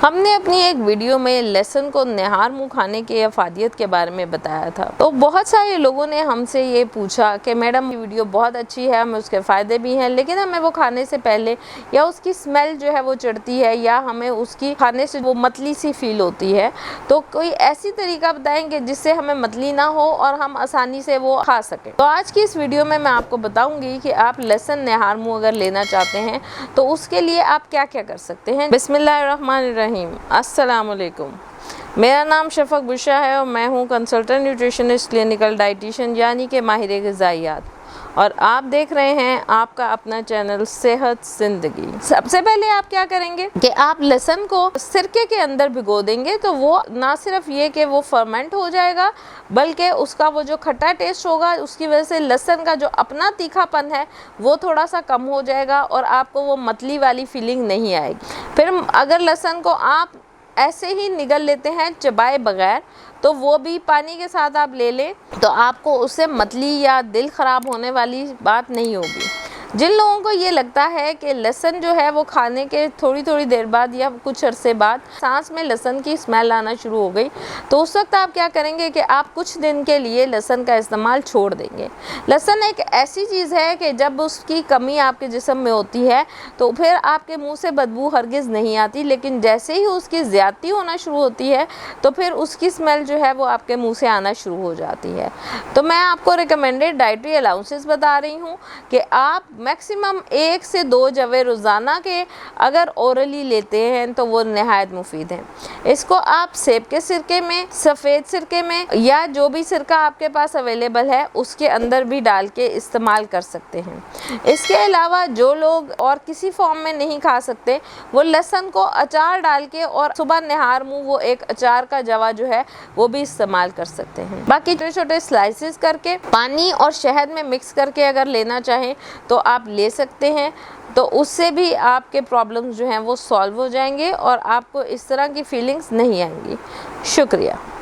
हमने अपनी एक वीडियो में लहसुन को निहार मुँह खाने के अफादियत के बारे में बताया था। तो बहुत सारे लोगों ने हमसे ये पूछा कि मैडम ये वीडियो बहुत अच्छी है, हमें उसके फ़ायदे भी हैं, लेकिन हमें वो खाने से पहले या उसकी स्मेल जो है वो चढ़ती है या हमें उसकी खाने से वो मतली सी फील होती है। तो कोई ऐसी तरीका बताएंगे जिससे हमें मतली ना हो और हम आसानी से वो खा सकें। तो आज की इस वीडियो में मैं आपको बताऊँगी कि आप लहसुन निहार मुँह अगर लेना चाहते हैं तो उसके लिए आप क्या क्या कर सकते हैं। बिस्मिल्लाहिर्रहमानिर्रहीम। अस्सलाम वालेकुम। मेरा नाम शफक बुशरा है और मैं हूँ कंसल्टेंट न्यूट्रिशनिस्ट क्लिनिकल डाइटिशियन यानी कि माहिर ग़िज़ाइयात, और आप देख रहे हैं आपका अपना चैनल सेहत ज़िंदगी। सबसे पहले आप क्या करेंगे कि आप लहसुन को सिरके के अंदर भिगो देंगे, तो वो ना सिर्फ ये कि वो फर्मेंट हो जाएगा बल्कि उसका वो जो खट्टा टेस्ट होगा उसकी वजह से लहसुन का जो अपना तीखापन है वो थोड़ा सा कम हो जाएगा और आपको वो मतली वाली फीलिंग नहीं आएगी। फिर अगर लहसुन को आप ऐसे ही निगल लेते हैं चबाए बगैर, तो वो भी पानी के साथ आप ले लें तो आपको उससे मतली या दिल ख़राब होने वाली बात नहीं होगी। जिन लोगों को ये लगता है कि लहसुन जो है वो खाने के थोड़ी थोड़ी देर बाद या कुछ अरसे बाद सांस में लहसुन की स्मेल आना शुरू हो गई, तो उस वक्त आप क्या करेंगे कि आप कुछ दिन के लिए लहसुन का इस्तेमाल छोड़ देंगे। लहसुन एक ऐसी चीज़ है कि जब उसकी कमी आपके जिस्म में होती है तो फिर आपके मुंह से बदबू हरगिज़ नहीं आती, लेकिन जैसे ही उसकी ज़्यादती होना शुरू होती है तो फिर उसकी स्मेल जो है वो आपके मुँह से आना शुरू हो जाती है। तो मैं आपको रिकमेंडेड डाइटरी अलाउंसेस बता रही हूँ कि आप मैक्सिमम 1 से 2 जवे रोज़ाना के अगर ओरली लेते हैं तो वो नहायत मुफीद हैं। इसको आप सेब के सिरके में, सफ़ेद सिरके में या जो भी सिरका आपके पास अवेलेबल है उसके अंदर भी डाल के इस्तेमाल कर सकते हैं। इसके अलावा जो लोग और किसी फॉर्म में नहीं खा सकते वो लहसुन को अचार डाल के और सुबह निहार मुँह वो एक अचार का जवा जो है वो भी इस्तेमाल कर सकते हैं। बाकी छोटे छोटे स्लाइसेस करके पानी और शहद में मिक्स करके अगर लेना चाहें तो आप ले सकते हैं, तो उससे भी आपके प्रॉब्लम्स जो हैं वो सॉल्व हो जाएंगे और आपको इस तरह की फीलिंग्स नहीं आएंगी। शुक्रिया।